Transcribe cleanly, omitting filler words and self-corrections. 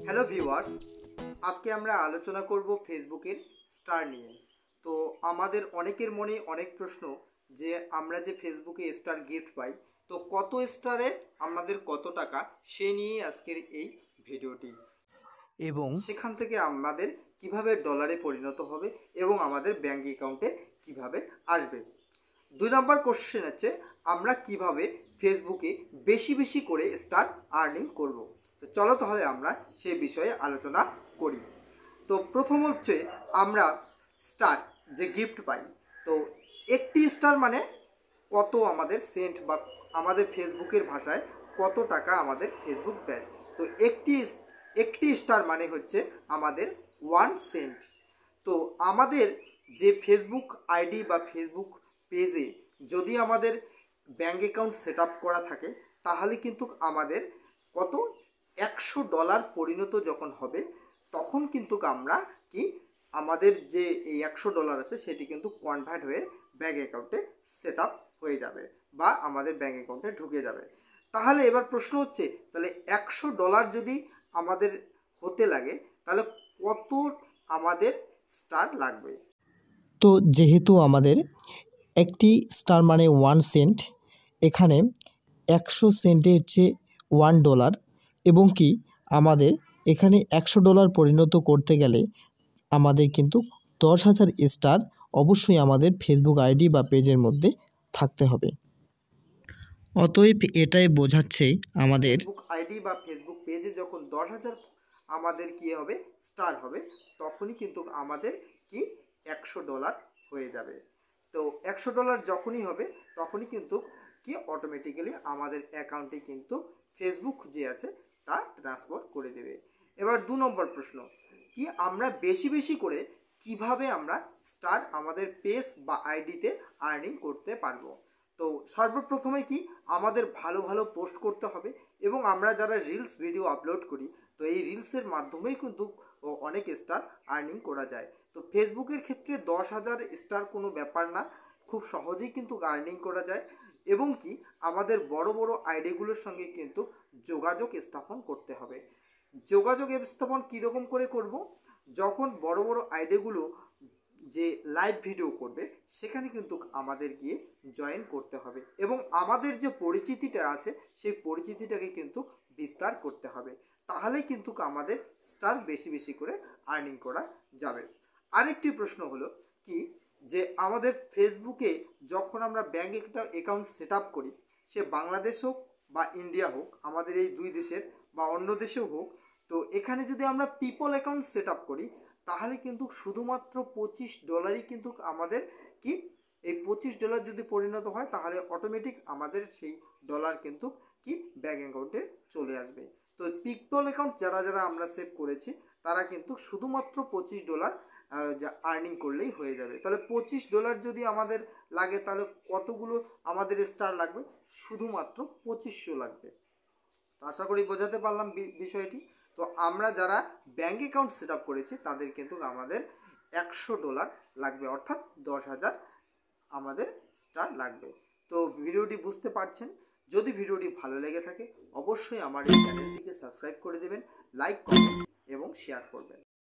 Hello viewers, আজকে আমরা আলোচনা করব ফেসবুকের স্টার নিয়ে। তো আমাদের অনেকের মনে অনেক প্রশ্ন যে আমরা যে ফেসবুকে স্টার গিফট পাই, তো কত স্টারে আমাদের কত টাকা, সে নিয়েই আজকের এই ভিডিওটি। এবং সেখান থেকে আমাদের কিভাবে ডলারে পরিণত হবে এবং আমাদের ব্যাঙ্ক অ্যাকাউন্টে কিভাবে আসবে। 2 নম্বর কোশ্চেন হচ্ছে আমরা কিভাবে ফেসবুকে বেশি বেশি করে স্টার আর্নিং করব। তো চলো তাহলে আমরা সে বিষয়ে আলোচনা করি। তো প্রথম হচ্ছে আমরা স্টার যে গিফট পাই, তো একটি স্টার মানে কত আমাদের সেন্ট বা আমাদের ফেসবুকের ভাষায় কত টাকা আমাদের ফেসবুক দেয়। তো একটি স্টার মানে হচ্ছে আমাদের 1 সেন্ট। তো আমাদের যে ফেসবুক আইডি বা ফেসবুক পেজে যদি আমাদের ব্যাঙ্ক অ্যাকাউন্ট সেট আপ করা থাকে, তাহলে কিন্তু আমাদের কত $100 পরিণত যখন হবে, তখন কিন্তু আমরা কি আমাদের যে এই $100 আছে সেটি কিন্তু কনভার্ট হয়ে ব্যাঙ্ক অ্যাকাউন্টে সেট আপ হয়ে যাবে বা আমাদের ব্যাঙ্ক অ্যাকাউন্টে ঢুকে যাবে। তাহলে এবার প্রশ্ন হচ্ছে, তাহলে $100 যদি আমাদের হতে লাগে, তাহলে কত আমাদের স্টার লাগবে। তো যেহেতু আমাদের একটি স্টার মানে 1 সেন্ট, এখানে 100 সেন্টে হচ্ছে $1 এবং কি আমাদের এখানে $100 পরিণত করতে গেলে আমাদের কিন্তু 10,000 স্টার অবশ্যই আমাদের ফেসবুক আইডি বা পেজের মধ্যে থাকতে হবে। অতএব এটাই বোঝাচ্ছে আমাদের ফেসবুক আইডি বা ফেসবুক পেজে যখন 10,000 আমাদের কি হবে, স্টার হবে, তখনই কিন্তু আমাদের কি $100 হয়ে যাবে। তো $100 যখনই হবে তখনই কিন্তু কি অটোমেটিক্যালি আমাদের অ্যাকাউন্টে কিন্তু ফেসবুক যে আছে তা ট্রান্সফার করে দেবে। এবার 2 নম্বর প্রশ্ন, কি আমরা বেশি বেশি করে কিভাবে আমরা স্টার আমাদের পেজ বা আইডিতে আর্নিং করতে পারবো। তো সর্বপ্রথমে কি আমাদের ভালো ভালো পোস্ট করতে হবে এবং আমরা যারা রিলস ভিডিও আপলোড করি, তো এই রিলসের মাধ্যমেই কিন্তু অনেক স্টার আর্নিং করা যায়। তো ফেসবুকের ক্ষেত্রে 10,000 স্টার কোনো ব্যাপার না, খুব সহজেই কিন্তু আর্নিং করা যায়। এবং কি আমাদের বড় বড় আইডিগুলোর সঙ্গে কিন্তু যোগাযোগ স্থাপন করতে হবে। যোগাযোগ স্থাপন কীরকম করে করব, যখন বড় বড় আইডিগুলো যে লাইভ ভিডিও করবে সেখানে কিন্তু আমাদের গিয়ে জয়েন করতে হবে এবং আমাদের যে পরিচিতিটা আছে সেই পরিচিতিটাকে কিন্তু বিস্তার করতে হবে। তাহলে কিন্তু আমাদের স্টার বেশি বেশি করে আর্নিং করা যাবে। আরেকটি প্রশ্ন হলো কি, যে আমাদের ফেসবুকে যখন আমরা ব্যাঙ্ক অ্যাকাউন্ট সেট আপ করি, সে বাংলাদেশ হোক বা ইন্ডিয়া হোক, আমাদের এই দুই দেশের বা অন্য দেশেও হোক, তো এখানে যদি আমরা পিপল অ্যাকাউন্ট সেট আপ করি, তাহলে কিন্তু শুধুমাত্র $25 কিন্তু আমাদের কি এই $25 যদি পরিণত হয়, তাহলে অটোমেটিক আমাদের সেই ডলার কিন্তু কি ব্যাঙ্ক অ্যাকাউন্টে চলে আসবে। তো পিপল অ্যাকাউন্ট যারা যারা আমরা সেভ করেছি, তারা কিন্তু শুধুমাত্র $25 যা আর্নিং করলেই হয়ে যাবে। তাহলে $25 যদি আমাদের লাগে, তাহলে কতগুলো আমাদের স্টার লাগবে, শুধুমাত্র 2500 লাগবে। তো আশা করি বোঝাতে পারলাম বিষয়টি। তো আমরা যারা ব্যাঙ্ক অ্যাকাউন্ট সেট আপ করেছি তাদের কিন্তু আমাদের $100 লাগবে, অর্থাৎ 10,000 আমাদের স্টার লাগবে। তো ভিডিওটি বুঝতে পারছেন। যদি ভিডিওটি ভালো লেগে থাকে অবশ্যই আমার এই চ্যানেলটিকে সাবস্ক্রাইব করে দেবেন, লাইক, কমেন্ট এবং শেয়ার করবেন।